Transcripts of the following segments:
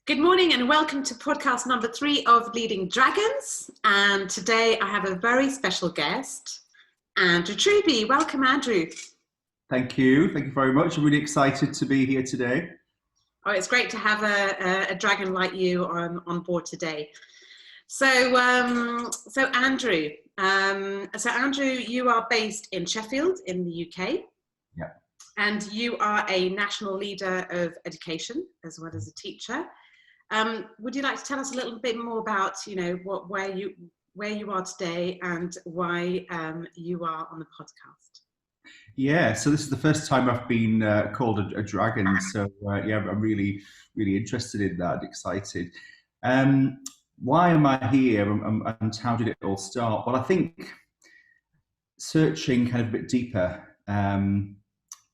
Good morning and welcome to podcast number 3 of Leading Dragons. And today I have a very special guest, Andrew Truby. Welcome, Andrew. Thank you. Thank you very much. I'm really excited to be here today. Oh, it's great to have a dragon like you on board today. So Andrew, you are based in Sheffield in the UK. Yeah. And you are a national leader of education as well as a teacher. Would you like to tell us a little bit more about, where you are today and why you are on the podcast? Yeah, so this is the first time I've been called a dragon. So yeah, I'm really, really interested in that and excited. Why am I here and how did it all start? Well, I think searching kind of a bit deeper,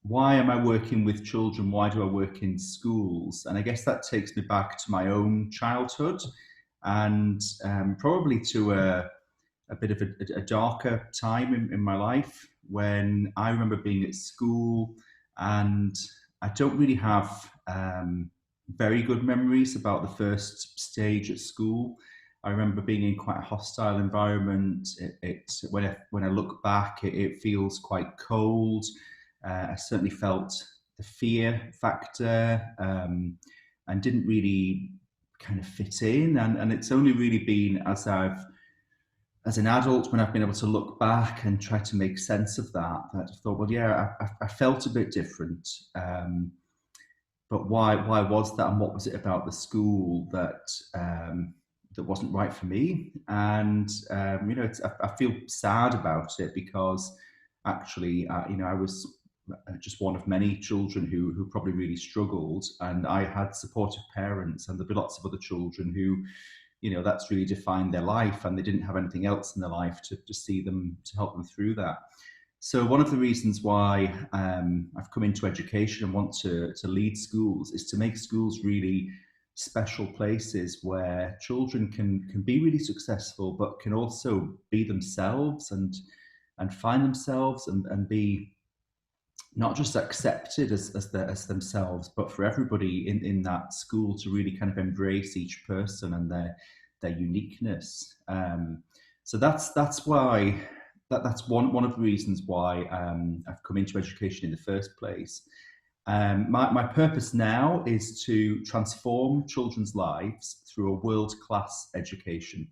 why am I working with children? Why do I work in schools? And I guess that takes me back to my own childhood and probably to a bit of a darker time in my life when I remember being at school, and I don't really have very good memories about the first stage at school. I remember being in quite a hostile environment. When I look back, it feels quite cold. I certainly felt the fear factor and didn't really kind of fit in. And it's only really been as an adult, when I've been able to look back and try to make sense of that I thought, well, yeah, I felt a bit different. But why was that? And what was it about the school that wasn't right for me? And, I feel sad about it because actually, I was just one of many children who probably really struggled, and I had supportive parents, and there'd be lots of other children who, that's really defined their life, and they didn't have anything else in their life to see them, to help them through that. So one of the reasons why I've come into education and want to lead schools is to make schools really special places where children can be really successful, but can also be themselves and find themselves and be not just accepted as themselves, but for everybody in that school to really kind of embrace each person and their uniqueness. So that's why that's one of the reasons why I've come into education in the first place. My purpose now is to transform children's lives through a world-class education.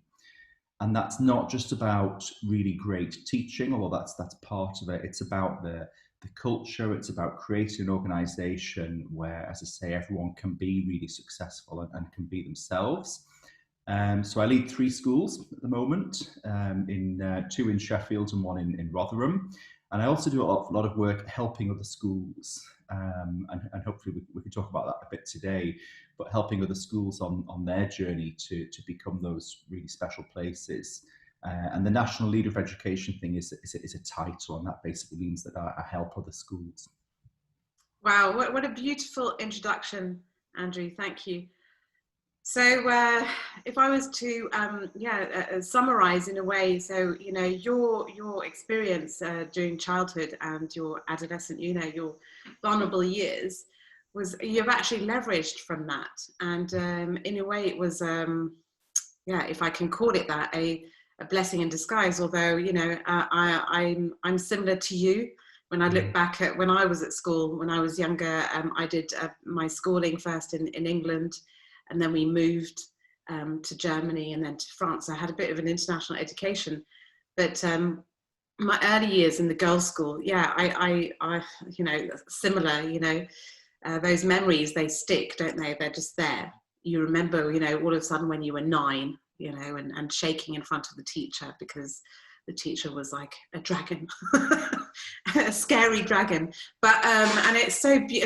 And that's not just about really great teaching, although that's part of it. It's about the culture. It's about creating an organization where, as I say, everyone can be really successful and can be themselves. So I lead 3 schools at the moment, in 2 in Sheffield and 1 in Rotherham. And I also do a lot of work helping other schools, and hopefully we can talk about that a bit today, but helping other schools on their journey to become those really special places. And the National Leader of Education thing is a title, and that basically means that I help other schools. Wow, what a beautiful introduction, Andrew. Thank you. So if I was to summarize in a way, so your experience during childhood and your adolescent, your vulnerable years, was you've actually leveraged from that, and in a way it was if I can call it that, a blessing in disguise. Although I'm similar to you. When I look back at when I was at school, when I was younger, I did my schooling first in England, and then we moved to Germany and then to France. I had a bit of an international education, but my early years in the girls' school, I similar. Those memories, they stick, don't they? They're just there. You remember, all of a sudden when you were 9, and shaking in front of the teacher because the teacher was like a dragon, a scary dragon. But and it's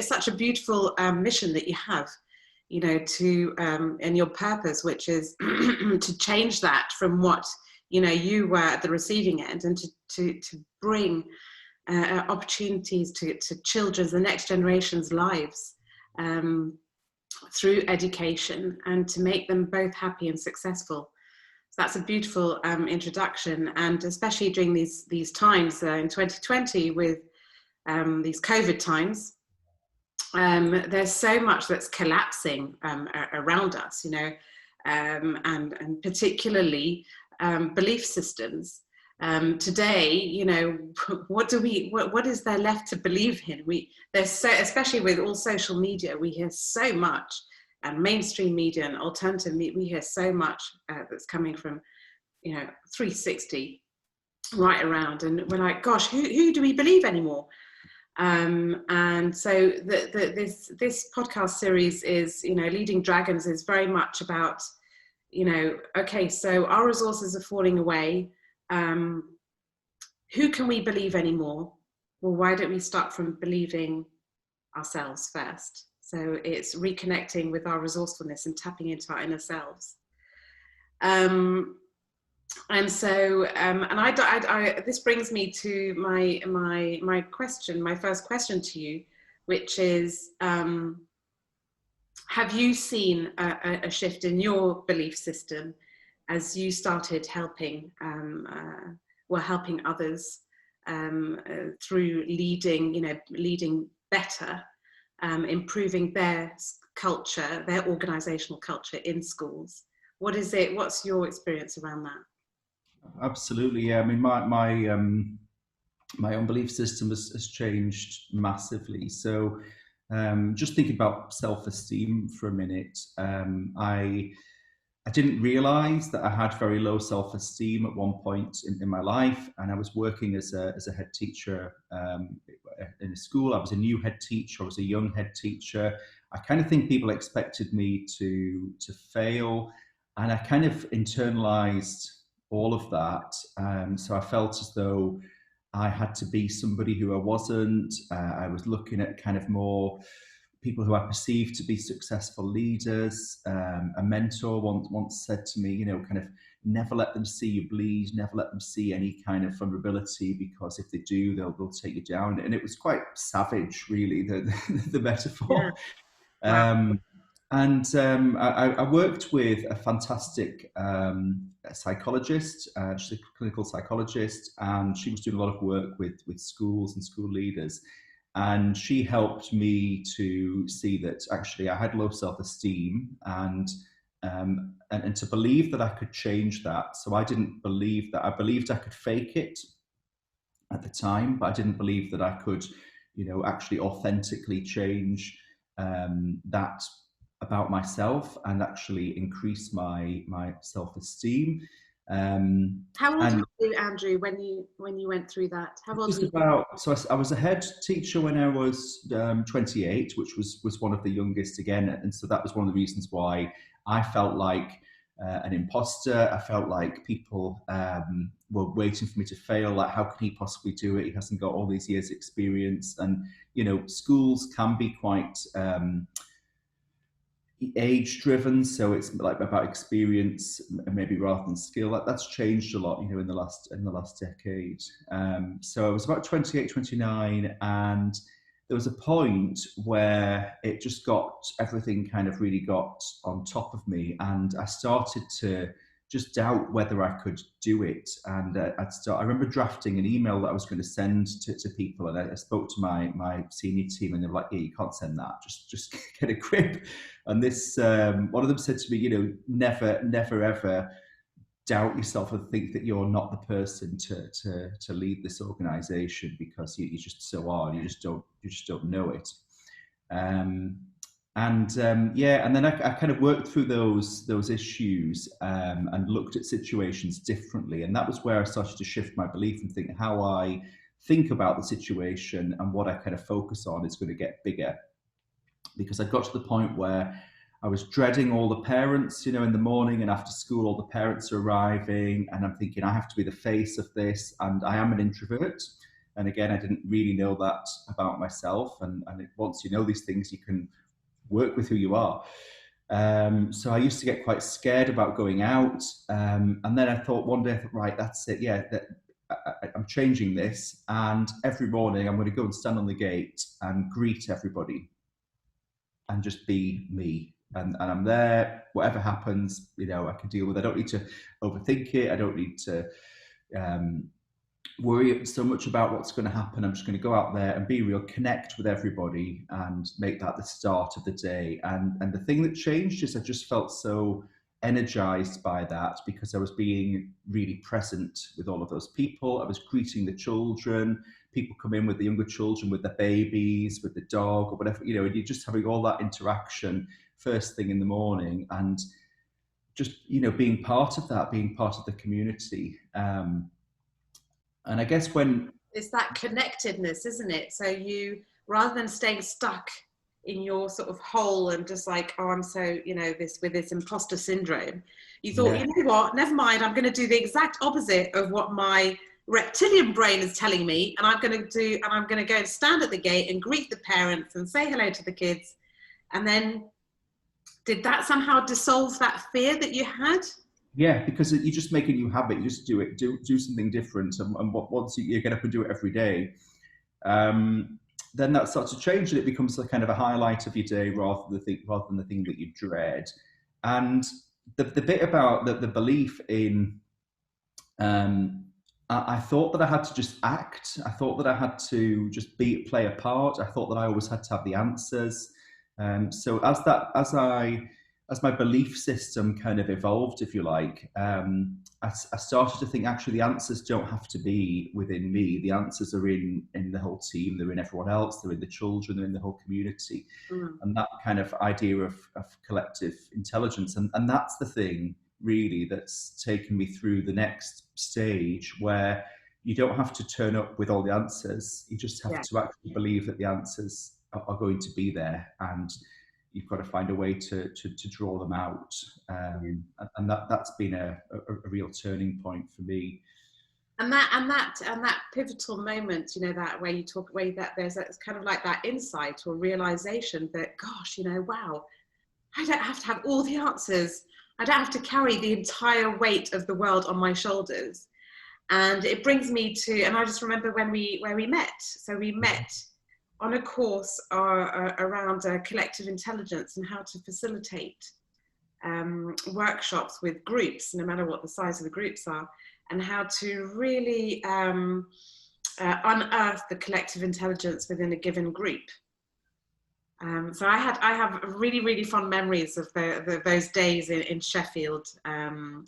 such a beautiful mission that you have, and your purpose, which is to change that from what you were at the receiving end, and to bring opportunities to children's, the next generation's lives through education, and to make them both happy and successful. So that's a beautiful introduction, and especially during these times in 2020 with these COVID times, there's so much that's collapsing around us, and particularly belief systems. Today, what is there left to believe in? There's so, especially with all social media, we hear so much, and mainstream media and alternative media, we hear so much that's coming from, 360 right around, and we're like, gosh, who do we believe anymore? And so this podcast series is, Leading Dragons is very much about, okay, so our resources are falling away. Who can we believe anymore? Well, why don't we start from believing ourselves first? So it's reconnecting with our resourcefulness and tapping into our inner selves. And so, this brings me to my question, my first question to you, which is, have you seen a shift in your belief system as you started helping others through leading better, improving their culture, their organizational culture in schools? What is it? What's your experience around that? Absolutely, yeah. I mean, my own belief system has changed massively. So, just thinking about self-esteem for a minute, I didn't realize that I had very low self-esteem at one point in my life, and I was working as a head teacher in a school. I was a new head teacher. I was a young head teacher. I kind of think people expected me to fail, and I kind of internalized all of that. So I felt as though I had to be somebody who I wasn't. I was looking at kind of more people who I perceived to be successful leaders. A mentor once said to me, kind of never let them see you bleed, never let them see any kind of vulnerability, because if they do, they'll take you down. And it was quite savage, really, the Yeah. metaphor. Wow. I worked with a fantastic psychologist. She's a clinical psychologist, and she was doing a lot of work with schools and school leaders. And she helped me to see that actually I had low self-esteem, and to believe that I could change that. So I didn't believe that. I believed I could fake it at the time, but I didn't believe that I could, actually authentically change that about myself and actually increase my self-esteem. How old And were you, Andrew, when you went through that? How old were just you? about, so I was a head teacher when I was 28, which was one of the youngest again, and so that was one of the reasons why I felt like an imposter. I felt like people were waiting for me to fail. Like, how can he possibly do it? He hasn't got all these years' experience. And schools can be quite age driven, so it's like about experience maybe rather than skill. That's changed a lot, in the last decade. So I was about 28, 29, and there was a point where it just got, everything kind of really got on top of me, and I started to just doubt whether I could do it. And I remember drafting an email that I was going to send to people, and I spoke to my senior team, and they were like, "Yeah, you can't send that. Just get a grip." And this, one of them said to me, never ever doubt yourself and think that you're not the person to lead this organization, because you just so are, and you just don't know it. Yeah, and then I kind of worked through those issues, and looked at situations differently, and that was where I started to shift my belief and think how I think about the situation and what I kind of focus on is going to get bigger. Because I got to the point where I was dreading all the parents, in the morning and after school, all the parents are arriving, and I'm thinking I have to be the face of this, and I am an introvert. And again, I didn't really know that about myself. And once you know these things, you can work with who you are. So I used to get quite scared about going out. And then I thought one day, right, that's it. Yeah, I'm changing this. And every morning I'm going to go and stand on the gate and greet everybody and just be me. And I'm there, whatever happens, I can deal with it. I don't need to overthink it. I don't need to worry so much about what's going to happen. I'm just going to go out there and be real, connect with everybody, and make that the start of the day. And the thing that changed is I just felt so energized by that because I was being really present with all of those people. I was greeting the children. People come in with the younger children, with the babies, with the dog, or whatever, and you're just having all that interaction first thing in the morning, and just being part of that, being part of the community. And I guess when It's that connectedness, isn't it? So you, rather than staying stuck in your sort of hole and just like, oh, I'm so, this with this imposter syndrome, you thought, yeah, you know what, never mind, I'm going to do the exact opposite of what my reptilian brain is telling me, and I'm going to go and stand at the gate and greet the parents and say hello to the kids. And then did that somehow dissolve that fear that you had? yeah, because you just make a new habit. You just do it, do something different, and once you get up and do it every day, um, then that starts to change, and it becomes a kind of a highlight of your day rather than the thing that you dread. And the bit about the belief in, um, I thought that I had to just act. I thought that I had to just play a part. I thought that I always had to have the answers. So as my belief system kind of evolved, if you like, I started to think actually the answers don't have to be within me. The answers are in the whole team. They're in everyone else. They're in the children. They're in the whole community. Mm, And that kind of idea of collective intelligence, and that's the thing really that's taken me through the next stage, where you don't have to turn up with all the answers. You just have yeah. to actually believe that the answers are going to be there, and you've got to find a way to draw them out. And that's been a real turning point for me. And that pivotal moment, that where you talk, where that there's that, it's kind of like that insight or realization that, gosh, wow, I don't have to have all the answers. I don't have to carry the entire weight of the world on my shoulders. And it brings me to, and I just remember where we met. So we met on a course around collective intelligence and how to facilitate workshops with groups, no matter what the size of the groups are, and how to really unearth the collective intelligence within a given group. So I have really, really fond memories of those days in Sheffield,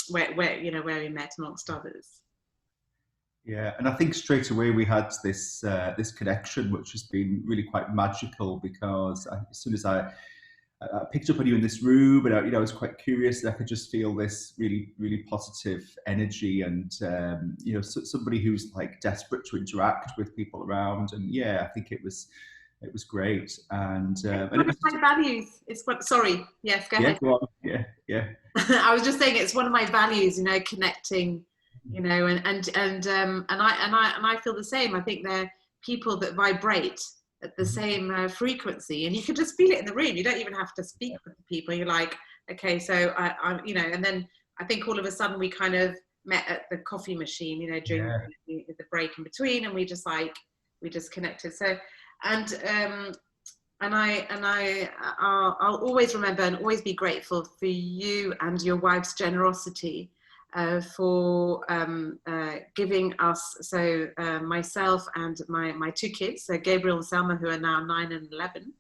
where we met amongst others. Yeah, and I think straight away we had this connection, which has been really quite magical, because as soon as I picked up on you in this room, and I was quite curious, and I could just feel this really, really positive energy, and somebody who's like desperate to interact with people around. And yeah, I think it was great, and One it of was my values. It's what. Sorry. Yes. Go yeah, ahead. go on, yeah, yeah, I was just saying it's one of my values. Connecting. And I feel the same. I think they're people that vibrate at the same frequency, and you can just feel it in the room. You don't even have to speak with the people. You're like, okay, so and then I think all of a sudden we kind of met at the coffee machine, during yeah, the break in between, and we just connected. So, and I'll always remember and always be grateful for you and your wife's generosity for giving us, so myself and my two kids, so Gabriel and Selma, who are now 9 and 11,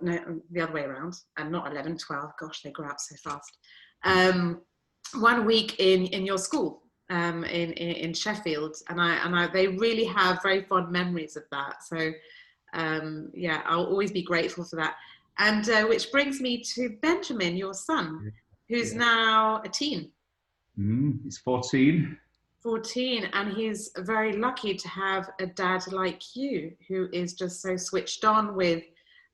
no, the other way around, and not 11, 12, gosh, they grow up so fast, 1 week in your school in Sheffield, and they really have very fond memories of that. So yeah, I'll always be grateful for that. And which brings me to Benjamin, your son, who's yeah. now a teen. He's 14. 14, and he's very lucky to have a dad like you, who is just so switched on with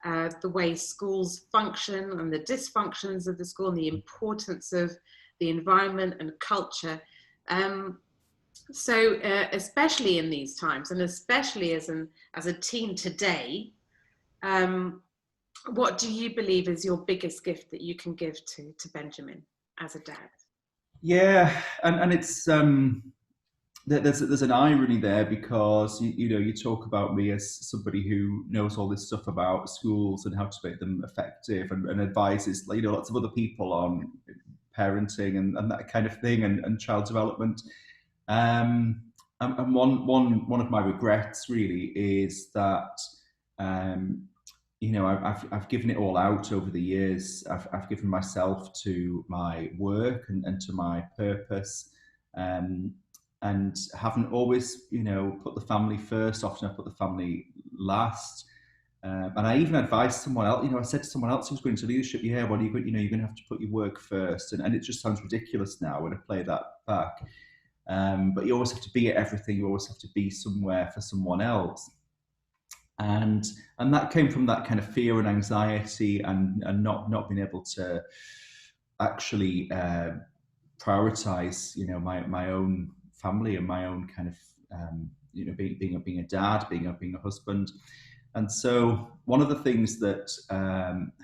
the way schools function and the dysfunctions of the school and the importance of the environment and culture. So especially in these times, and especially as a teen today, um, what do you believe is your biggest gift that you can give to Benjamin as a dad? Yeah, and it's there's an irony there, because you talk about me as somebody who knows all this stuff about schools and how to make them effective, and advises lots of other people on parenting and that kind of thing, and child development. And one of my regrets really is that, um, you know, I've given it all out over the years. I've given myself to my work and to my purpose, um, and haven't always, you know, put the family first. Often I put the family last. And I even advised someone else, you know, I said to someone else who's going to leadership, yeah, well, you know, you're going to have to put your work first. And it just sounds ridiculous now when I play that back. But you always have to be at everything. You always have to be somewhere for someone else. And and that came from that kind of fear and anxiety, and not being able to actually prioritize, you know, my own family and my own kind of, you know, being a dad, being a husband. And so one of the things that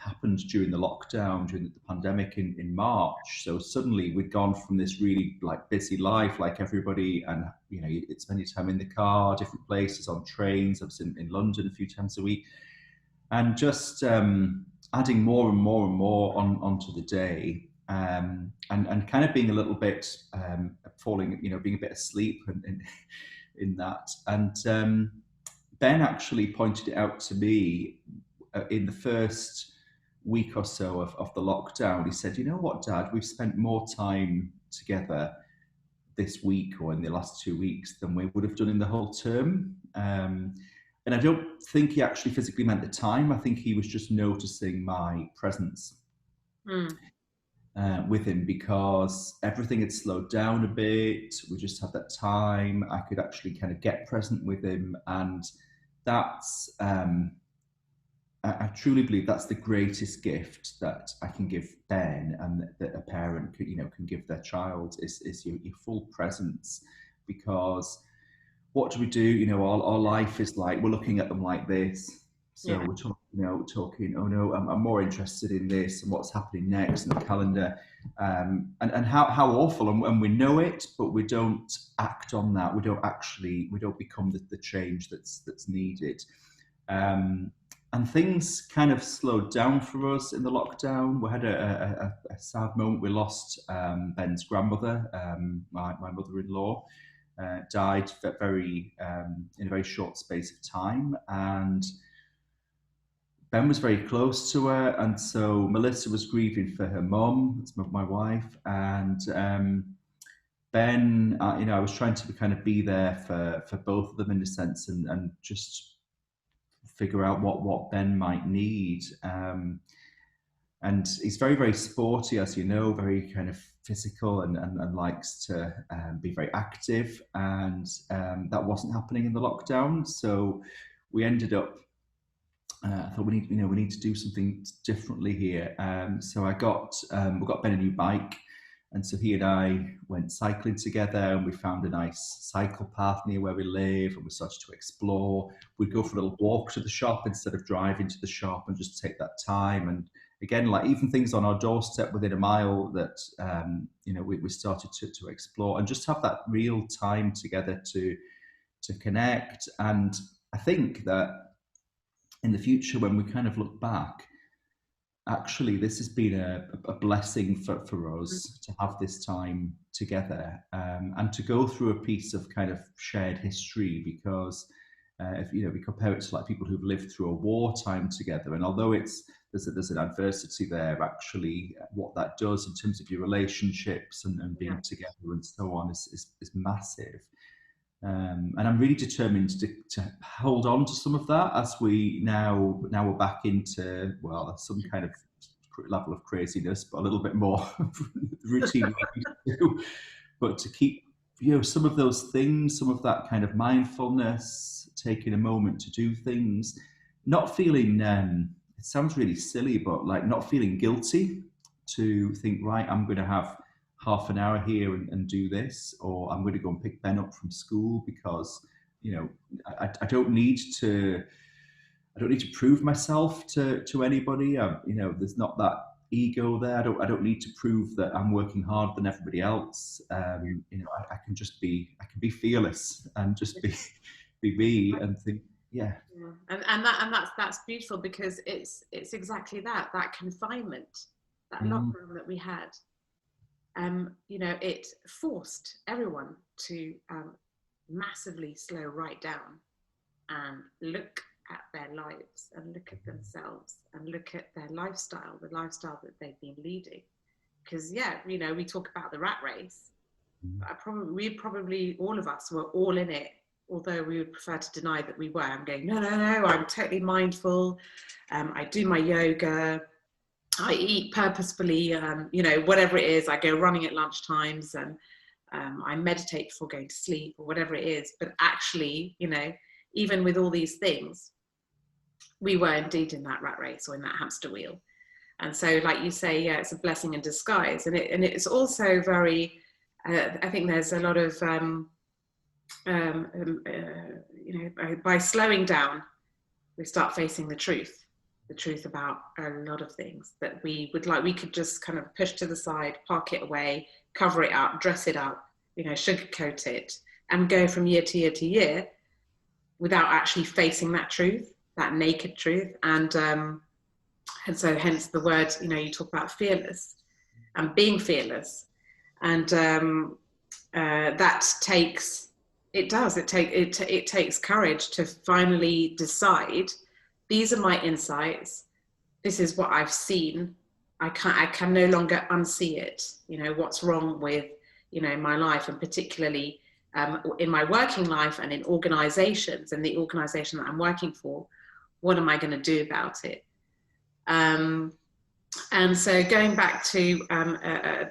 happened during the lockdown, during the pandemic in March, so suddenly we'd gone from this really like busy life, like everybody, and you know, you'd spend your time in the car, different places, on trains. I was in London a few times a week, and just adding more and more and more onto the day, and kind of being a little bit falling, you know, being a bit asleep in that. And Ben actually pointed it out to me in the first week or so of the lockdown. He said, "You know what, Dad? We've spent more time together this week or in the last 2 weeks than we would have done in the whole term." And I don't think he actually physically meant the time. I think he was just noticing my presence Mm. with him, because everything had slowed down a bit. We just had that time. I could actually kind of get present with him, and that's I truly believe that's the greatest gift that I can give Ben, and that a parent could, you know, can give their child, is your full presence. Because what do we do? You know, our life is like, we're looking at them like this. So Yeah. we're talking, you know, talking, oh no, I'm more interested in this and what's happening next in the calendar, and how awful, and we know it, but we don't act on that. We don't become the change that's needed. Um, and things kind of slowed down for us in the lockdown. We had a sad moment. We lost Ben's grandmother, my mother-in-law, died very in a very short space of time, and Ben was very close to her, and so Melissa was grieving for her mum, that's my wife, and Ben, you know, I was trying to kind of be there for both of them in a sense, and just figure out what Ben might need. And he's very sporty, as you know, very kind of physical, and likes to be very active. And that wasn't happening in the lockdown, so we ended up. I thought we need to do something differently here. So we got Ben a new bike, and so he and I went cycling together, and we found a nice cycle path near where we live, and we started to explore. We'd go for a little walk to the shop instead of driving to the shop, and just take that time. And again, like even things on our doorstep within a mile that, you know, we started to explore, and just have that real time together to connect. And I think that in the future, when we kind of look back, actually this has been a blessing for Mm. us to have this time together, and to go through a piece of kind of shared history. Because if you know, we compare it to like people who've lived through a wartime together, and although there's an adversity there, actually what that does in terms of your relationships and Yeah. being together and so on is massive. And I'm really determined to hold on to some of that, as we now we're back into, well, some kind of level of craziness, but a little bit more routine. But to keep, you know, some of those things, some of that kind of mindfulness, taking a moment to do things, not feeling. It sounds really silly, but like not feeling guilty to think, right, I'm going to have half an hour here and do this, or I'm going to go and pick Ben up from school, because you know, I don't need to. I don't need to prove myself to anybody. You know, there's not that ego there. I don't need to prove that I'm working harder than everybody else. You know, I can just be. I can be fearless and just be me and think, yeah. Yeah. That's beautiful, because it's exactly that confinement, that Mm, lockdown that we had. You know, it forced everyone to massively slow right down and look at their lives and look at themselves and look at their lifestyle, the lifestyle that they've been leading. Because yeah, you know, we talk about the rat race. We probably all of us were all in it, although we would prefer to deny that we were. I'm going, no, no, no, I'm totally mindful. I do my yoga. I eat purposefully, you know, whatever it is. I go running at lunchtimes and I meditate before going to sleep or whatever it is. But actually, you know, even with all these things, we were indeed in that rat race or in that hamster wheel. And so, like you say, yeah, it's a blessing in disguise. And it's also very, I think there's a lot of, you know, by slowing down, we start facing the truth about a lot of things that we would like, we could just kind of push to the side, park it away, cover it up, dress it up, you know, sugarcoat it, and go from year to year to year without actually facing that truth, that naked truth. And so hence the word, you know, you talk about fearless and being fearless. And that takes, it takes courage to finally decide, these are my insights, this is what I've seen, I can no longer unsee it. You know, what's wrong with, you know, my life, and particularly in my working life and in organizations and the organization that I'm working for, what am I going to do about it? And so going back to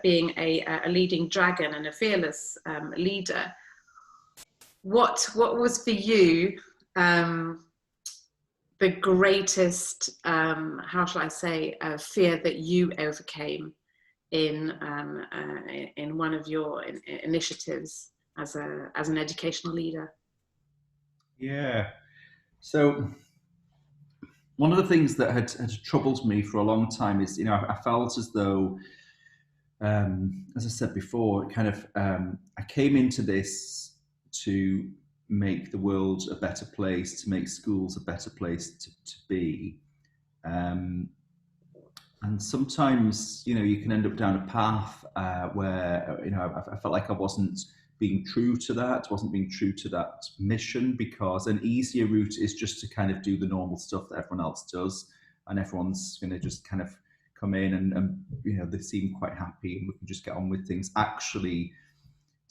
being a leading dragon and a fearless leader, what was for you the greatest, how shall I say, fear that you overcame in one of your initiatives as an educational leader? Yeah. So one of the things that had troubled me for a long time is, you know, I felt as though, as I said before, kind of, I came into this to make the world a better place, to make schools a better place to be. And sometimes, you know, you can end up down a path where, you know, I felt like I wasn't being true to that, wasn't being true to that mission, because an easier route is just to kind of do the normal stuff that everyone else does, and everyone's going to just kind of come in and you know, they seem quite happy and we can just get on with things. Actually,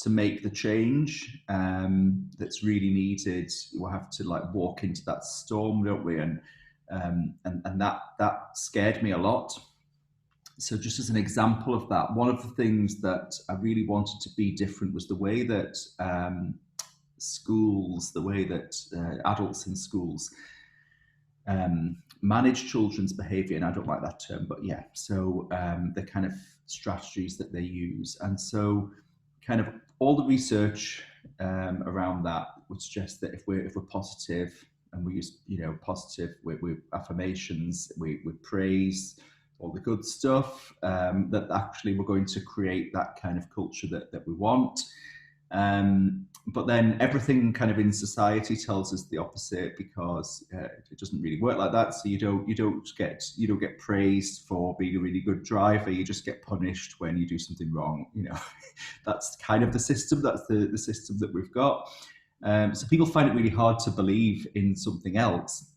to make the change that's really needed, we'll have to like walk into that storm, don't we? And that scared me a lot. So just as an example of that, one of the things that I really wanted to be different was the way that schools, the way that adults in schools manage children's behaviour, and I don't like that term, but yeah, so the kind of strategies that they use. And so kind of all the research around that would suggest that if we're positive, and we use, you know, positive with affirmations, we praise, all the good stuff, that actually we're going to create that kind of culture that we want. But then everything kind of in society tells us the opposite, because it doesn't really work like that. So you don't get praised for being a really good driver. You just get punished when you do something wrong. You know, that's kind of the system. That's the system that we've got. So people find it really hard to believe in something else.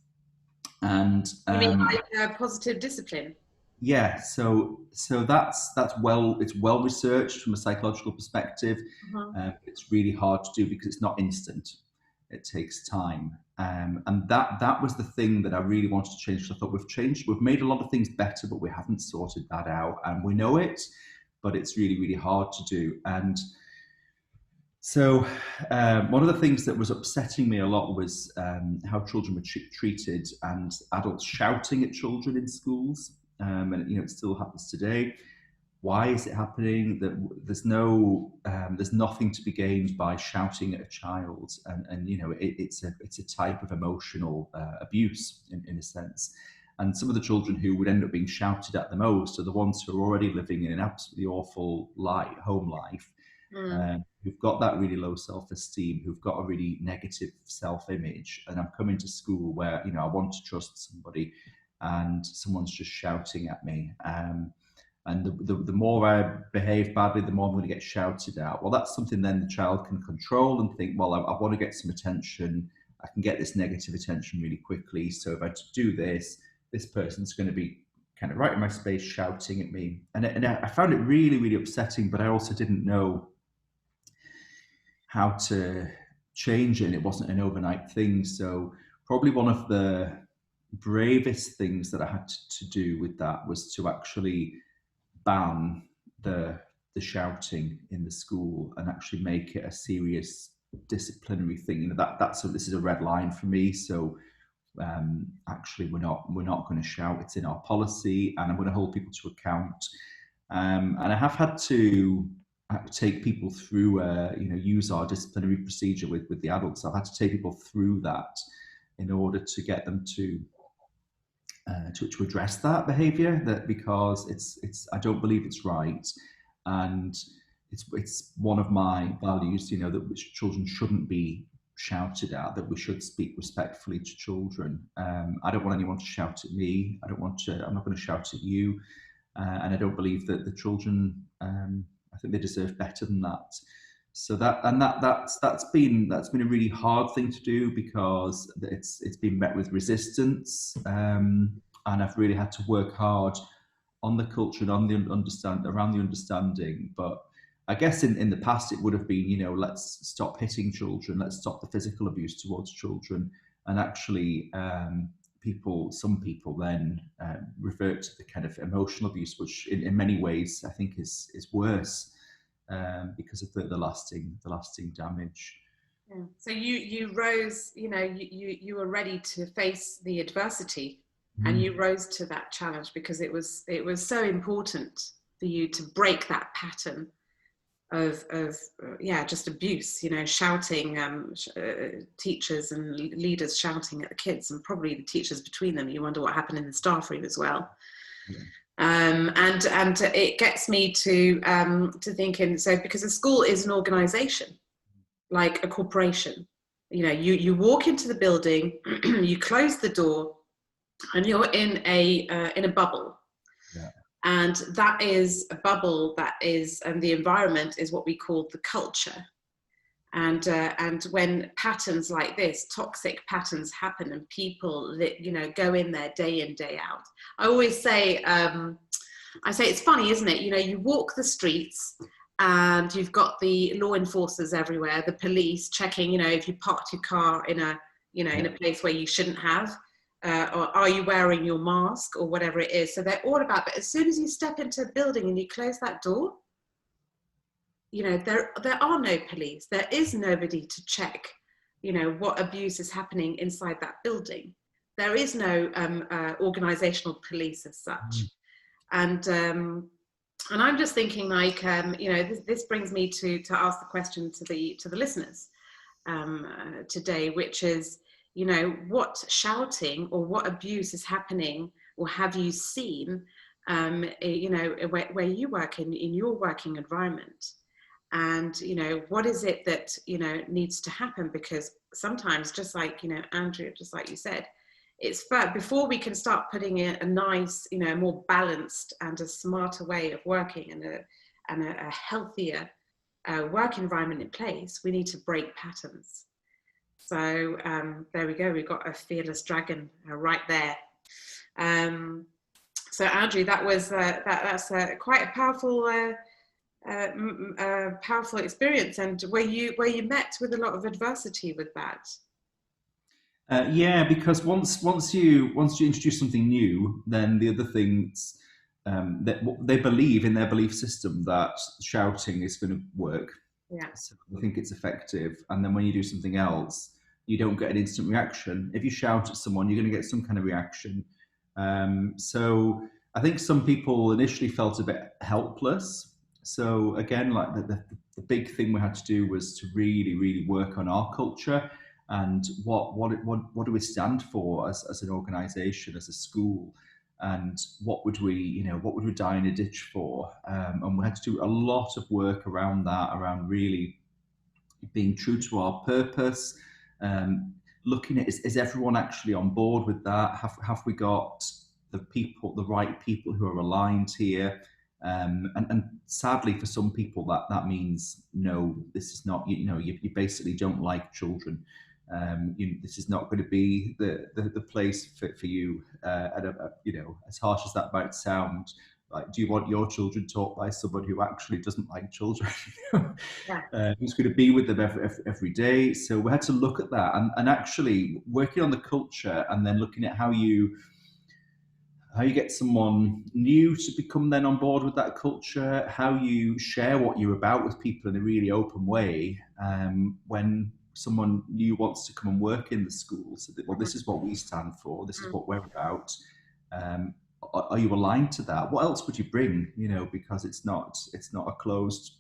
And You mean like positive discipline? yeah, so that's it's well researched from a psychological perspective. It's really hard to do because it's not instant. It takes time, and that was the thing that I really wanted to change. I thought we've made a lot of things better, but we haven't sorted that out, and we know it, but it's really, really hard to do. And so one of the things that was upsetting me a lot was how children were treated, and adults shouting at children in schools. And you know, it still happens today. Why is it happening? There's nothing to be gained by shouting at a child, and you know, it's a type of emotional abuse in a sense. And some of the children who would end up being shouted at the most are the ones who are already living in an absolutely awful home life, who've got that really low self-esteem, who've got a really negative self-image. And I'm coming to school where, you know, I want to trust somebody, and someone's just shouting at me. And the more I behave badly, the more I'm going to get shouted at. Well, that's something then the child can control and think, well, I want to get some attention. I can get this negative attention really quickly. So if I do this, this person's going to be kind of right in my space shouting at me. And I found it really, really upsetting, but I also didn't know how to change it. And it wasn't an overnight thing. So probably one of the bravest things that I had to do with that was to actually ban the shouting in the school and actually make it a serious disciplinary thing. You know, that's this is a red line for me. So actually, we're not going to shout. It's in our policy, and I'm going to hold people to account. And I have had to take people through, use our disciplinary procedure with the adults. I've had to take people through that in order to get them to address that behaviour, that because it's I don't believe it's right, and it's one of my values, that children shouldn't be shouted at, that we should speak respectfully to children. I don't want anyone to shout at me. I'm not going to shout at you, and I don't believe that the children. I think they deserve better than that. So that's been a really hard thing to do, because it's been met with resistance, and I've really had to work hard on the culture and on the around the understanding. But I guess in the past it would have been, let's stop hitting children, let's stop the physical abuse towards children, and actually some people then revert to the kind of emotional abuse, which in many ways I think is worse. Because of the lasting damage. Yeah. So you rose, you were ready to face the adversity, and you rose to that challenge because it was so important for you to break that pattern of just abuse. Shouting, teachers and leaders shouting at the kids, and probably the teachers between them. You wonder what happened in the staff room as well. Yeah. And it gets me to thinking, so because a school is an organization, like a corporation, you walk into the building, you close the door, and you're in a bubble. Yeah. And that is a bubble and the environment is what we call the culture. And when patterns like this, toxic patterns happen, and people that go in there day in, day out. I always say, it's funny, isn't it? You walk the streets and you've got the law enforcers everywhere, the police checking, if you parked your car in a place where you shouldn't have, or are you wearing your mask or whatever it is. So they're all about, but as soon as you step into a building and you close that door, there are no police. There is nobody to check, what abuse is happening inside that building. There is no organizational police as such. And I'm just thinking, like, this brings me to ask the question to the listeners today, which is, what shouting or what abuse is happening, or have you seen, where you work in your working environment? And, what is it that, needs to happen? Because sometimes, just like, Andrea, just like you said, it's before we can start putting in a nice, more balanced and a smarter way of working, and a healthier work environment in place, we need to break patterns. So there we go. We've got a fearless dragon right there. So Andrew, that was that's quite a powerful. Powerful experience, and where you met with a lot of adversity with that. Yeah, because once you introduce something new, then the other things that they believe in their belief system that shouting is going to work. Yeah. So I think it's effective, and then when you do something else, you don't get an instant reaction. If you shout at someone, you're going to get some kind of reaction. So I think some people initially felt a bit helpless. So again, like the big thing we had to do was to really, really work on our culture and what do we stand for as an organisation, as a school, and what would we die in a ditch for? And we had to do a lot of work around that, around really being true to our purpose, looking at is everyone actually on board with that? Have we got the right people who are aligned here? And sadly, for some people, that means no. This is not. You basically don't like children. This is not going to be the place for you. As harsh as that might sound, like, do you want your children taught by someone who actually doesn't like children? Yeah. Who's going to be with them every day? So we had to look at that, and actually working on the culture, and then looking at how you get someone new to become then on board with that culture, how you share what you're about with people in a really open way, when someone new wants to come and work in the school. So that, well, this is what we stand for, this is what we're about. Um, are you aligned to that? What else would you bring? Because it's not a closed,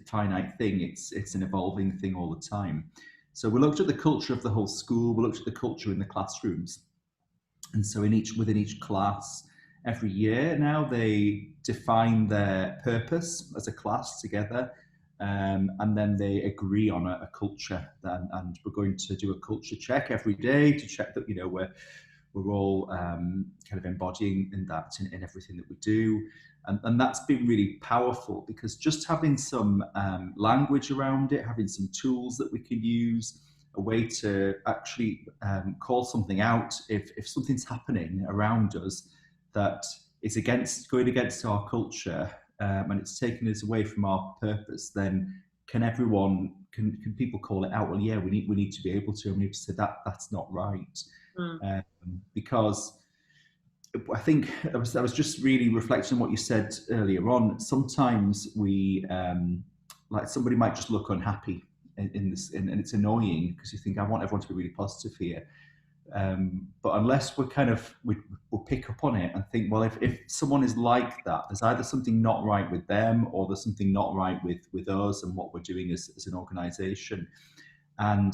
finite thing. It's an evolving thing all the time. So we looked at the culture of the whole school. We looked at the culture in the classrooms. And so within each class, every year now, they define their purpose as a class together, and then they agree on a culture. And we're going to do a culture check every day to check that we're all kind of embodying in that in everything that we do. And that's been really powerful, because just having some language around it, having some tools that we can use, a way to actually call something out if something's happening around us that is going against our culture, and it's taking us away from our purpose, then can people call it out? Well, yeah, we need to be able to, and we need to say that's not right. Because I think I was just really reflecting on what you said earlier on. Sometimes we like somebody might just look unhappy in this, and it's annoying, because you think, I want everyone to be really positive here. But unless we'll pick up on it and think, well, if someone is like that, there's either something not right with them, or there's something not right with us and what we're doing as an organisation. And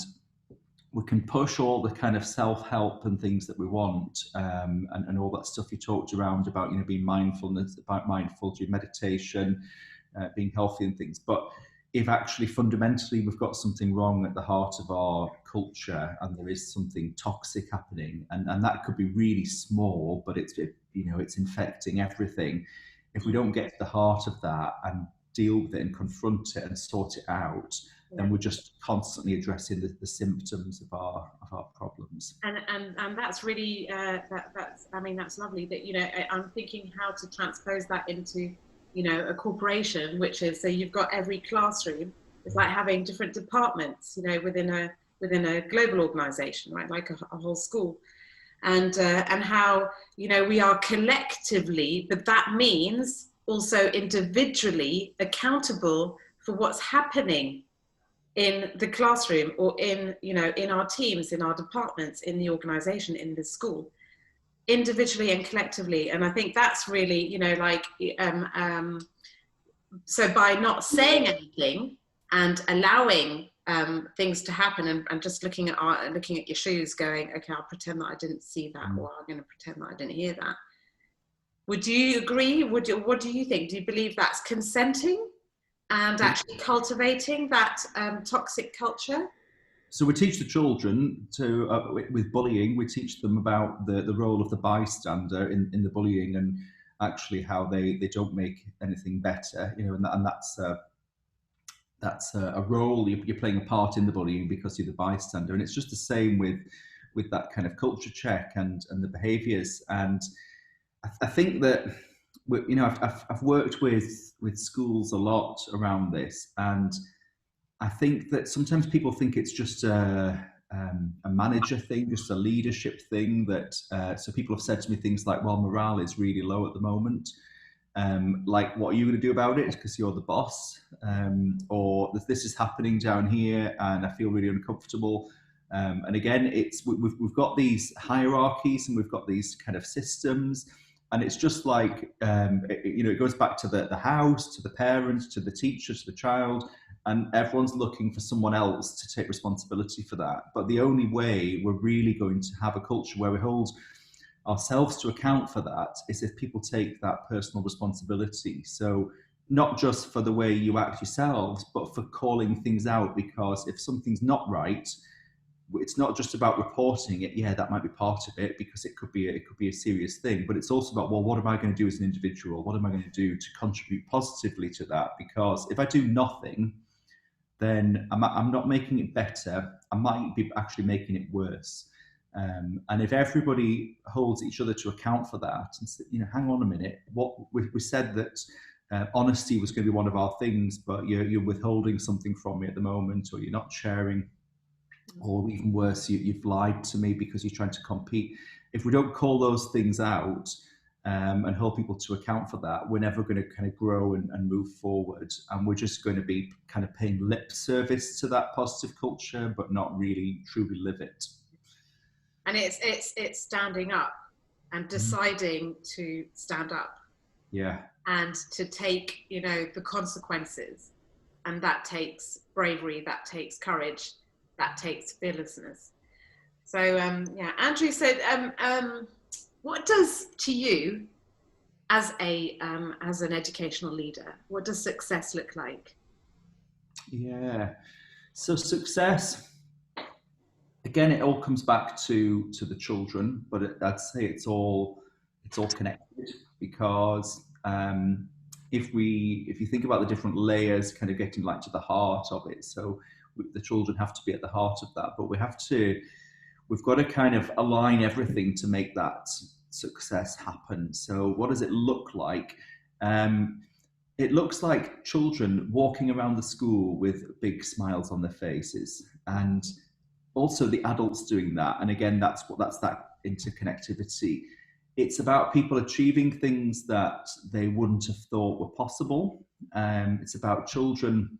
we can push all the kind of self-help and things that we want, and all that stuff you talked around about, being mindful, doing meditation, being healthy and things. But if actually fundamentally we've got something wrong at the heart of our culture, and there is something toxic happening, and that could be really small, but it's infecting everything. If we don't get to the heart of that and deal with it and confront it and sort it out, then we're just constantly addressing the symptoms of our problems. And that's really that's lovely. That I'm thinking how to transpose that into a corporation, which is, so you've got every classroom. It's like having different departments, within a global organization, right? Like a whole school, and how we are collectively, but that means also individually accountable for what's happening in the classroom, or in our teams, in our departments, in the organization, in the school, individually and collectively. And I think that's really so by not saying anything and allowing things to happen, and just looking at your shoes, going, okay, I'll pretend that I didn't see that, or I'm going to pretend that I didn't hear that. Would you agree? What do you think? Do you believe that's consenting and actually cultivating that toxic culture? So we teach the children with bullying, we teach them about the role of the bystander in the bullying, and actually how they don't make anything better, and that's a role. You're playing a part in the bullying because you're the bystander. And it's just the same with that kind of culture check and the behaviours. And I think that, I've worked with schools a lot around this, and I think that sometimes people think it's just a manager thing, just a leadership thing. So people have said to me things like, well, morale is really low at the moment. Like, what are you going to do about it? Because you're the boss. Or this is happening down here and I feel really uncomfortable. And again, we've got these hierarchies, and we've got these kind of systems. And it's just like, it goes back to the house, to the parents, to the teacher, to the child. And everyone's looking for someone else to take responsibility for that. But the only way we're really going to have a culture where we hold ourselves to account for that is if people take that personal responsibility. So not just for the way you act yourselves, but for calling things out. Because if something's not right, it's not just about reporting it. Yeah, that might be part of it, because it could be a serious thing, but it's also about, well, what am I going to do as an individual? What am I going to do to contribute positively to that? Because if I do nothing, then I'm not making it better. I might be actually making it worse. And if everybody holds each other to account for that, and hang on a minute, what we said that honesty was going to be one of our things, but you're withholding something from me at the moment, or you're not sharing, or even worse, you've lied to me because you're trying to compete. If we don't call those things out, and hold people to account for that, we're never going to kind of grow and move forward. And we're just going to be kind of paying lip service to that positive culture, but not really truly live it. And it's standing up and deciding to stand up. Yeah. And to take, the consequences. And that takes bravery, that takes courage, that takes fearlessness. So, Andrew said, what does to you, as an educational leader, what does success look like? Yeah. So success, again, it all comes back to the children, but I'd say it's all connected, because if you think about the different layers, kind of getting like to the heart of it, so the children have to be at the heart of that, but we've got to kind of align everything to make that success happen. So what does it look like? It looks like children walking around the school with big smiles on their faces, and also the adults doing that. And again, that's that interconnectivity. It's about people achieving things that they wouldn't have thought were possible. It's about children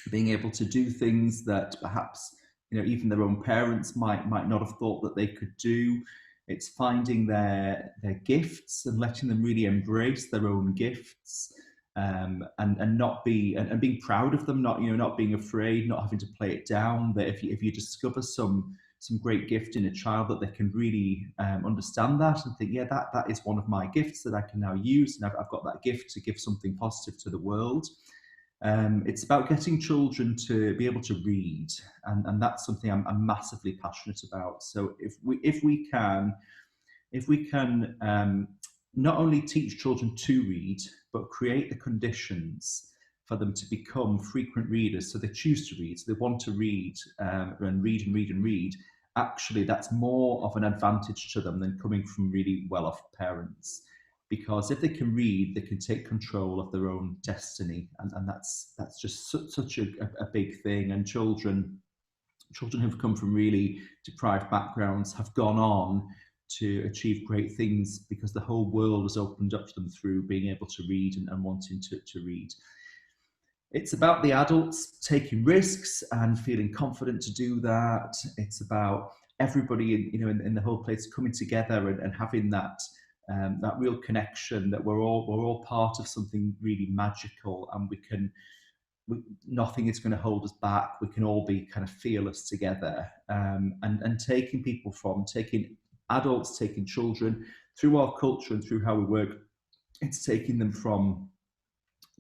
being able to do things that perhaps even their own parents might not have thought that they could do. It's finding their gifts and letting them really embrace their own gifts, and not be and being proud of them, not being afraid, not having to play it down. That if you discover some great gift in a child, that they can really understand that and think, yeah, that is one of my gifts that I can now use, and I've got that gift to give something positive to the world. It's about getting children to be able to read, and that's something I'm massively passionate about. So if we can not only teach children to read, but create the conditions for them to become frequent readers, so they choose to read, so they want to read, and read and read and read, actually that's more of an advantage to them than coming from really well-off parents. Because if they can read, they can take control of their own destiny, and that's just such a big thing. And children who've come from really deprived backgrounds have gone on to achieve great things, because the whole world has opened up to them through being able to read and wanting to read. It's about the adults taking risks and feeling confident to do that. It's about everybody in the whole place coming together and having that real connection, that we're all part of something really magical, and nothing is going to hold us back. We can all be kind of fearless together, and taking adults, taking children through our culture and through how we work. It's taking them from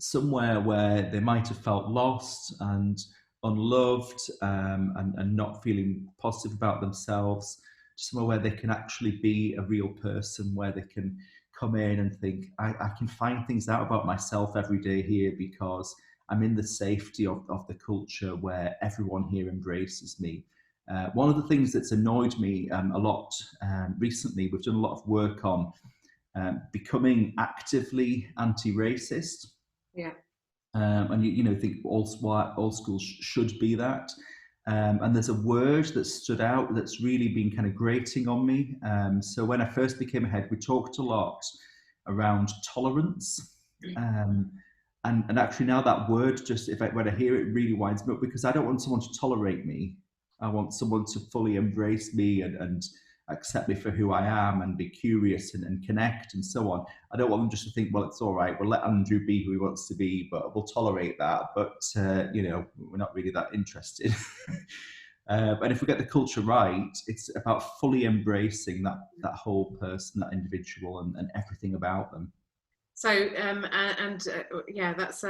somewhere where they might have felt lost and unloved, and not feeling positive about themselves, somewhere where they can actually be a real person, where they can come in and think, I can find things out about myself every day here, because I'm in the safety of the culture where everyone here embraces me. One of the things that's annoyed me a lot recently, we've done a lot of work on becoming actively anti-racist. Yeah. And think all schools should be that. And there's a word that stood out that's really been kind of grating on me. So when I first became a head, we talked a lot around tolerance. And actually now that word, just when I hear it, really winds me up, because I don't want someone to tolerate me. I want someone to fully embrace me and accept me for who I am, and be curious and connect and so on. I don't want them just to think, well, it's all right, we'll let Andrew be who he wants to be, but we'll tolerate that. But, we're not really that interested. And if we get the culture right, it's about fully embracing that whole person, that individual, and everything about them. So, yeah, that's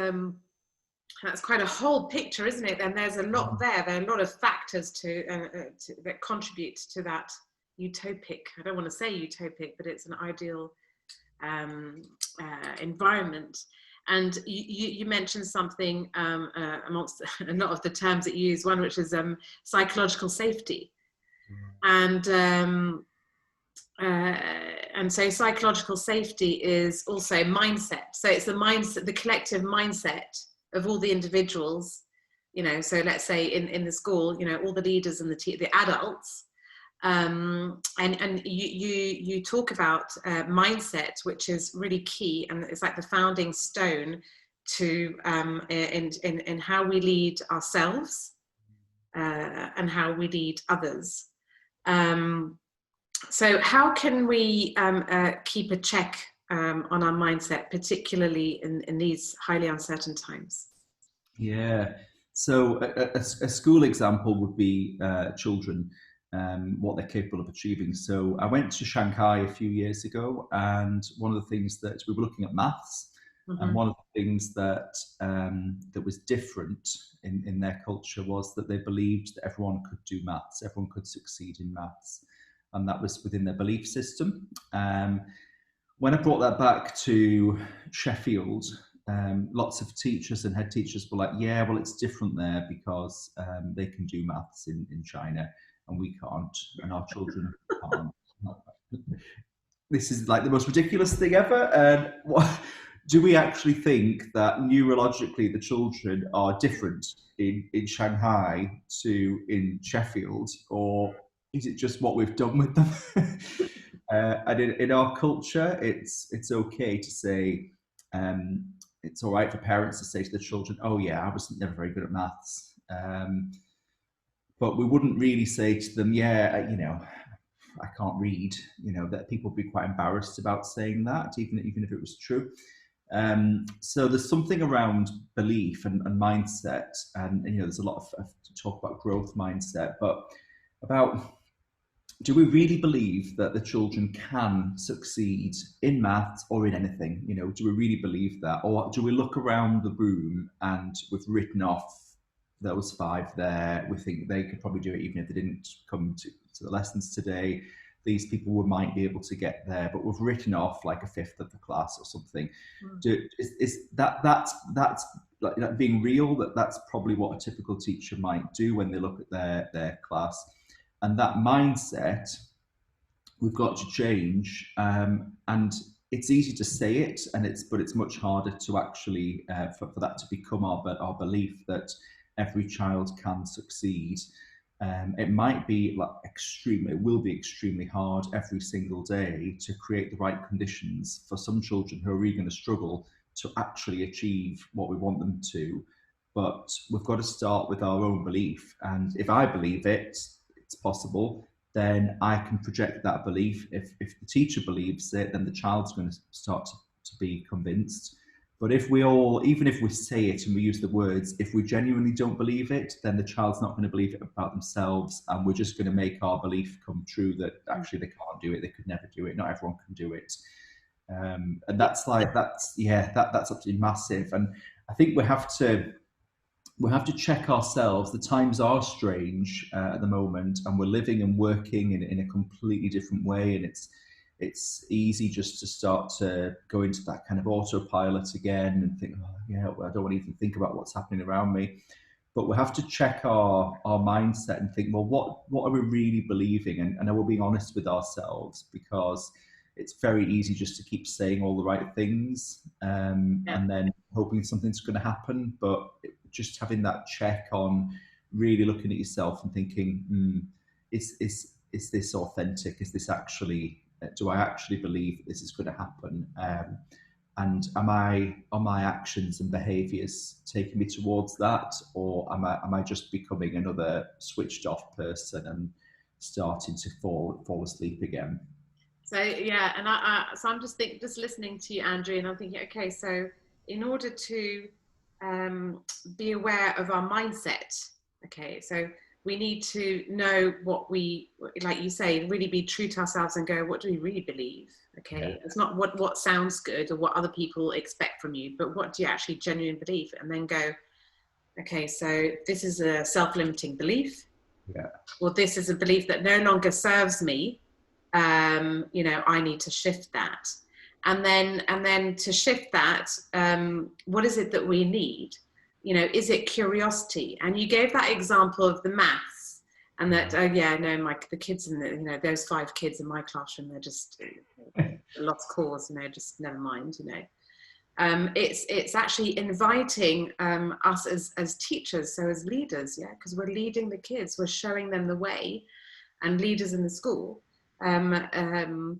That's quite a whole picture, isn't it? And there's a lot there. There are a lot of factors that contribute to that utopic. I don't want to say utopic, but it's an ideal environment. And you mentioned something amongst a lot of the terms that you use, one which is psychological safety. And so psychological safety is also mindset. So it's the mindset, the collective mindset of all the individuals, you know. So let's say in the school, you know, all the leaders and the adults, and you talk about mindset, which is really key, and it's like the founding stone to in how we lead ourselves and how we lead others. So how can we keep a check on our mindset, particularly in these highly uncertain times? Yeah. So a school example would be children, what they're capable of achieving. So I went to Shanghai a few years ago, and one of the things that we were looking at maths, and one of the things that that was different in their culture was that they believed that everyone could do maths, everyone could succeed in maths, and that was within their belief system. When I brought that back to Sheffield, lots of teachers and head teachers were like, yeah, well, it's different there because they can do maths in China and we can't, and our children can't. This is like the most ridiculous thing ever. And do we actually think that neurologically the children are different in Shanghai to in Sheffield, or is it just what we've done with them? And in our culture, it's okay to say, it's all right for parents to say to the children, "Oh yeah, I was never very good at maths," but we wouldn't really say to them, "Yeah, you know, I can't read." You know, that people would be quite embarrassed about saying that, even if it was true. So there's something around belief and mindset, and you know, there's a lot of talk about growth mindset, but about, do we really believe that the children can succeed in maths or in anything? You know, do we really believe that? Or do we look around the room and we've written off those 5 there? We think they could probably do it even if they didn't come to the lessons today. These people might be able to get there, but we've written off like a 5th of the class or something. Is that's like being real? That's probably what a typical teacher might do when they look at their class. And that mindset, we've got to change. And it's easy to say it, but it's much harder to actually for that to become our belief that every child can succeed. It might be like it will be extremely hard every single day to create the right conditions for some children who are really going to struggle to actually achieve what we want them to. But we've got to start with our own belief. And if I believe it's possible, then I can project that belief. If the teacher believes it, then the child's going to start to be convinced. But if we all, even if we say it and we use the words, if we genuinely don't believe it, then the child's not going to believe it about themselves, and we're just going to make our belief come true that actually they can't do it, they could never do it, not everyone can do it. And that's absolutely massive. And I think we have to check ourselves. The times are strange at the moment, and we're living and working in a completely different way, and it's easy just to start to go into that kind of autopilot again and think, oh, yeah, well, I don't want to even think about what's happening around me. But we have to check our mindset and think, well, what are we really believing? And are we being honest with ourselves? Because it's very easy just to keep saying all the right things and then hoping something's going to happen. But just having that check on really looking at yourself and thinking, is this authentic? Is this actually, do I actually believe that this is going to happen? And are my actions and behaviours taking me towards that, or am I just becoming another switched off person and starting to fall asleep again? So yeah, and so I'm just listening to you, Andrew, and I'm thinking, okay, so in order to be aware of our mindset, okay, so we need to know what we, like you say, really be true to ourselves and go, what do we really believe? Okay, it's not what sounds good or what other people expect from you, but what do you actually genuinely believe? And then go, Okay, so this is a self-limiting belief, Yeah. or this is a belief that no longer serves me. I need to shift that. And then to shift that, what is it that we need? Is it curiosity? And you gave that example of the maths, and that yeah, no, the kids in those 5 kids in my classroom, they're just lost cause, just never mind. It's actually inviting us as teachers, so as leaders, yeah, because we're leading the kids, we're showing them the way, and leaders in the school, um, um,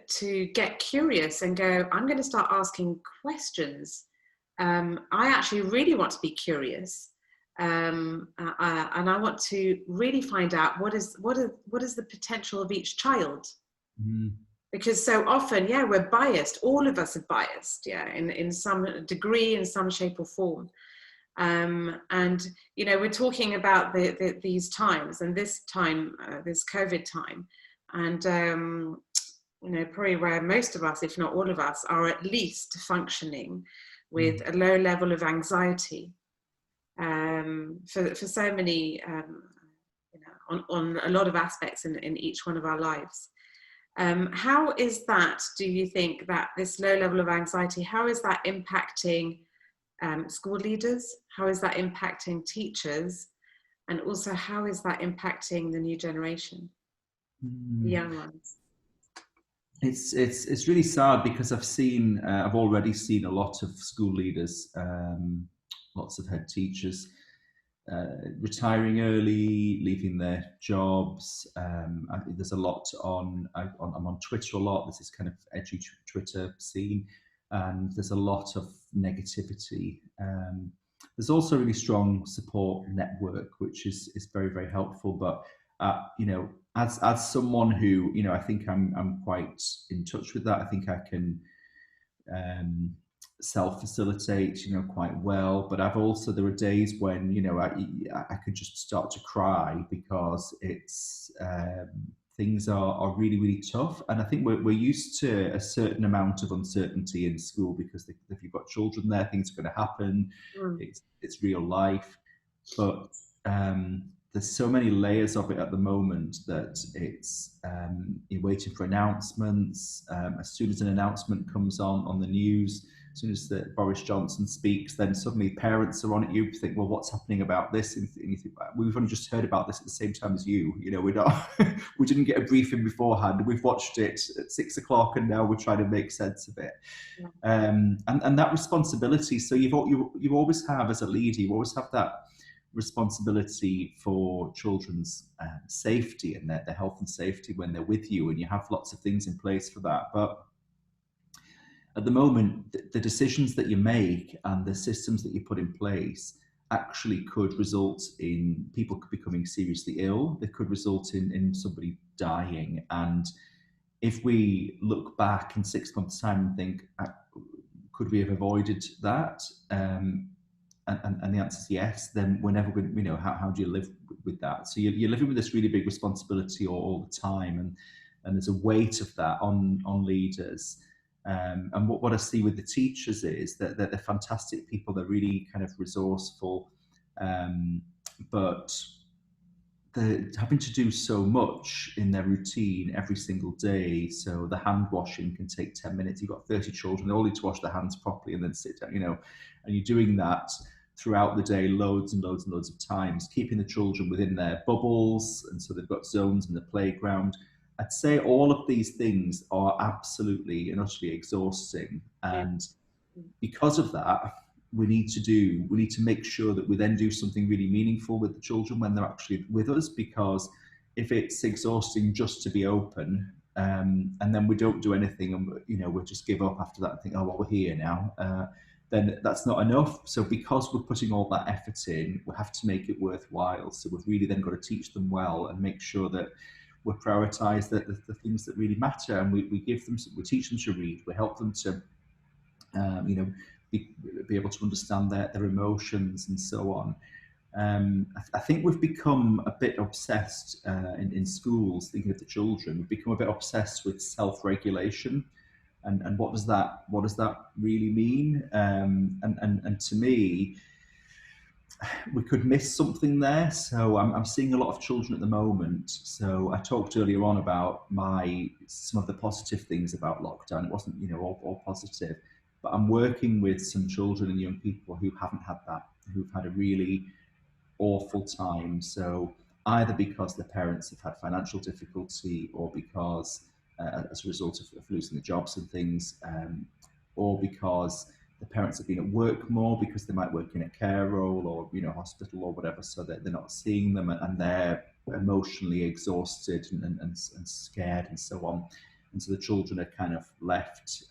to get curious and go, I'm going to start asking questions. I actually really want to be curious, and I want to really find out what is the potential of each child. Mm. Because so often, yeah, we're biased. All of us are biased, yeah, in some degree, in some shape or form. And we're talking about these times, and this time, this COVID time, and probably where most of us, if not all of us, are at least functioning with a low level of anxiety, for so many, on a lot of aspects in each one of our lives. How is that, do you think, that this low level of anxiety, how is that impacting school leaders? How is that impacting teachers? And also, how is that impacting the new generation, the Mm. young ones? It's really sad because I've already seen a lot of school leaders, lots of head teachers retiring early, leaving their jobs. There's a lot I'm on Twitter a lot. There's this kind of edgy Twitter scene, and there's a lot of negativity. There's also a really strong support network, which is very, very helpful. But as someone who, I think I'm quite in touch with that. I think I can um, self-facilitate, quite well. But there are days when, I could just start to cry because things are really, really tough. And I think we're used to a certain amount of uncertainty in school because if you've got children there, things are going to happen. Mm. It's real life. But there's so many layers of it at the moment that you're waiting for announcements. As soon as an announcement comes on the news, as soon as Boris Johnson speaks, then suddenly parents are on at you. You think, well, what's happening about this? And you think, we've only just heard about this at the same time as you. We're not, we didn't get a briefing beforehand. We've watched it at 6 o'clock, and now we're trying to make sense of it. Yeah. And that responsibility. So you always have, as a leader, you always have that responsibility for children's safety and their health and safety when they're with you, and you have lots of things in place for that. But at the moment, the decisions that you make and the systems that you put in place actually could result in people becoming seriously ill. They could result in somebody dying. And if we look back in 6 months' time and think, could we have avoided that? And the answer is yes. Then we're never going to, how do you live with that? So you're living with this really big responsibility all the time, and there's a weight of that on leaders. And what I see with the teachers is that they're fantastic people. They're really kind of resourceful, but they're having to do so much in their routine every single day. So the hand washing can take 10 minutes. You've got 30 children, they all need to wash their hands properly and then sit down, and you're doing that throughout the day loads and loads and loads of times, keeping the children within their bubbles. And so they've got zones in the playground. I'd say all of these things are absolutely and utterly exhausting. Yeah. And because of that, we need to make sure that we then do something really meaningful with the children when they're actually with us. Because if it's exhausting just to be open, and then we don't do anything, and we just give up after that and think, oh well, we're here now, then that's not enough. So because we're putting all that effort in, we have to make it worthwhile. So we've really then got to teach them well and make sure that we prioritise the things that really matter, and we teach them to read, we help them to be able to understand their emotions and so on. I think we've become a bit obsessed in schools, thinking of the children. We've become a bit obsessed with self-regulation, and what does that really mean? And to me, we could miss something there. So I'm seeing a lot of children at the moment. So I talked earlier on about some of the positive things about lockdown. It wasn't, all positive, but I'm working with some children and young people who haven't had that, who've had a really awful time. So either because their parents have had financial difficulty, or because as a result of losing the jobs and things, or because the parents have been at work more because they might work in a care role or hospital or whatever, so that they're not seeing them, and they're emotionally exhausted and scared and so on. And so the children are kind of left,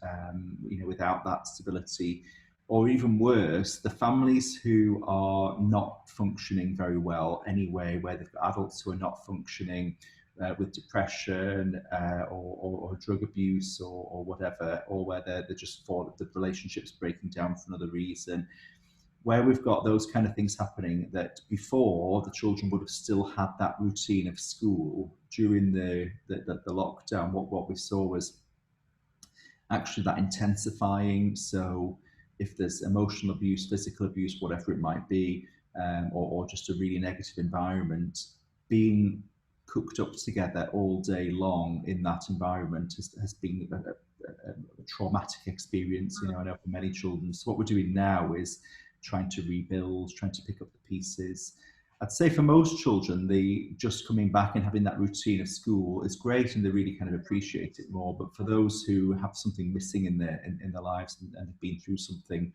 without that stability. Or even worse, the families who are not functioning very well anyway, where they've got adults who are not functioning with depression, or drug abuse, or whatever, or where they're just for the relationships breaking down for another reason, where we've got those kind of things happening, that before the children would have still had that routine of school during the lockdown. What we saw was actually that intensifying. So if there's emotional abuse, physical abuse, whatever it might be, or just a really negative environment, being cooked up together all day long in that environment has been a traumatic experience, I know, for many children. So what we're doing now is trying to rebuild, trying to pick up the pieces. I'd say for most children, the just coming back and having that routine of school is great, and they really kind of appreciate it more. But for those who have something missing in their lives, and have been through something,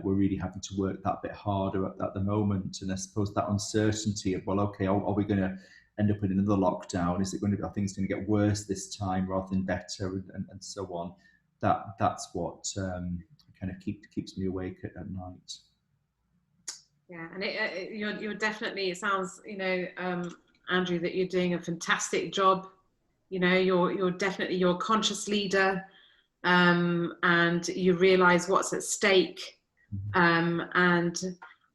we're really having to work that bit harder at the moment. And I suppose that uncertainty of, well, okay, are we going to end up in another lockdown? Is it going to, are things going to get worse this time rather than better, and so on? That's what kind of keeps me awake at night. Yeah, and you're definitely, it sounds, Andrew, that you're doing a fantastic job. You're definitely, you're a conscious leader, and you realize what's at stake. And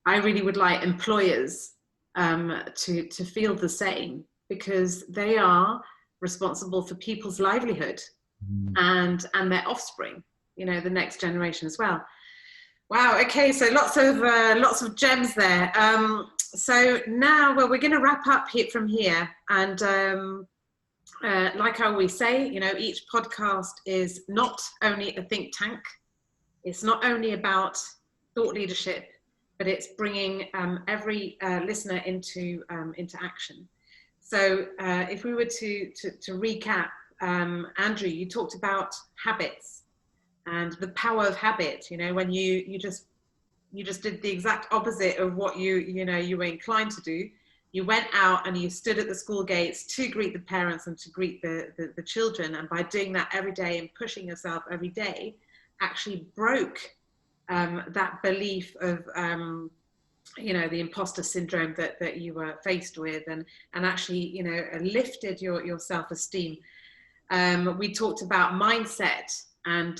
I really would like employers to feel the same, because they are responsible for people's livelihood and their offspring, the next generation as well. Wow. Okay. So lots of gems there. So now, well, we're going to wrap up from here, and like I always say, each podcast is not only a think tank. It's not only about thought leadership, but it's bringing every listener into action. So if we were to recap, Andrew, you talked about habits and the power of habit. When you just did the exact opposite of what you were inclined to do. You went out and you stood at the school gates to greet the parents and to greet the children, and by doing that every day and pushing yourself every day, actually broke that belief of the imposter syndrome that you were faced with, and actually lifted your self-esteem. We talked about mindset, and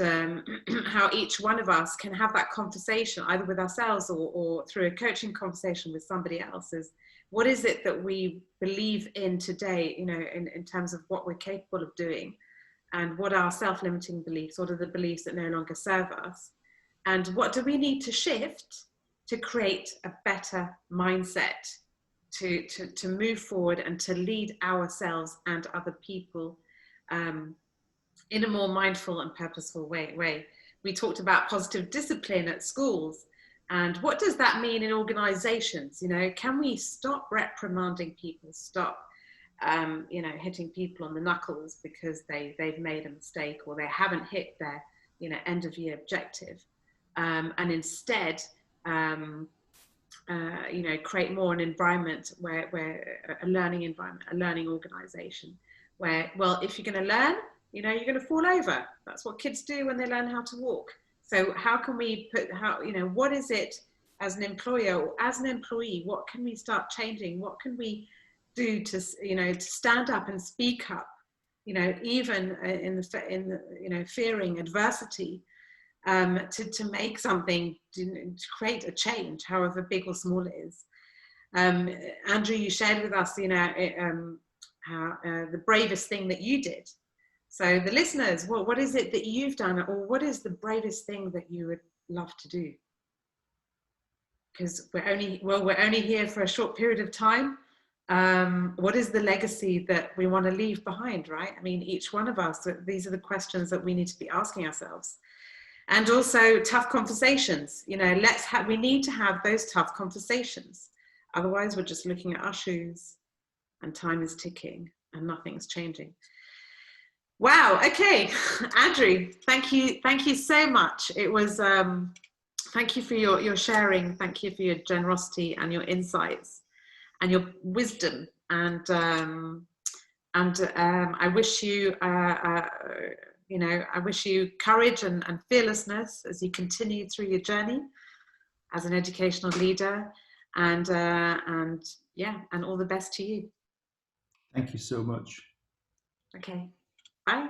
how each one of us can have that conversation either with ourselves or through a coaching conversation with somebody else. Is what is it that we believe in today, in terms of what we're capable of doing, and what are self-limiting beliefs? What are the beliefs that no longer serve us? And what do we need to shift to create a better mindset to move forward and to lead ourselves and other people in a more mindful and purposeful way. We talked about positive discipline at schools, and what does that mean in organizations? Can we stop reprimanding people, stop hitting people on the knuckles because they've made a mistake or they haven't hit their end of year objective, and instead create more an environment where a learning environment, a learning organization, where, well, if you're going to learn, you're going to fall over. That's what kids do when they learn how to walk. So how can we what is it as an employer or as an employee, what can we start changing? What can we do to stand up and speak up, even in the fearing adversity, to make something, to create a change, however big or small it is. Andrew, you shared with us, how the bravest thing that you did. So the listeners, what is it that you've done, or what is the bravest thing that you would love to do? because we're only here for a short period of time. What is the legacy that we want to leave behind, right? I mean, each one of us, these are the questions that we need to be asking ourselves. And also tough conversations, you know, we need to have those tough conversations. Otherwise we're just looking at our shoes and time is ticking and nothing's changing. Wow. Okay. Andrew, thank you so much. It was, thank you for your sharing. Thank you for your generosity and your insights and your wisdom. And I wish you, you know, I wish you courage and fearlessness as you continue through your journey as an educational leader. And yeah, and all the best to you. Thank you so much. Okay. Bye.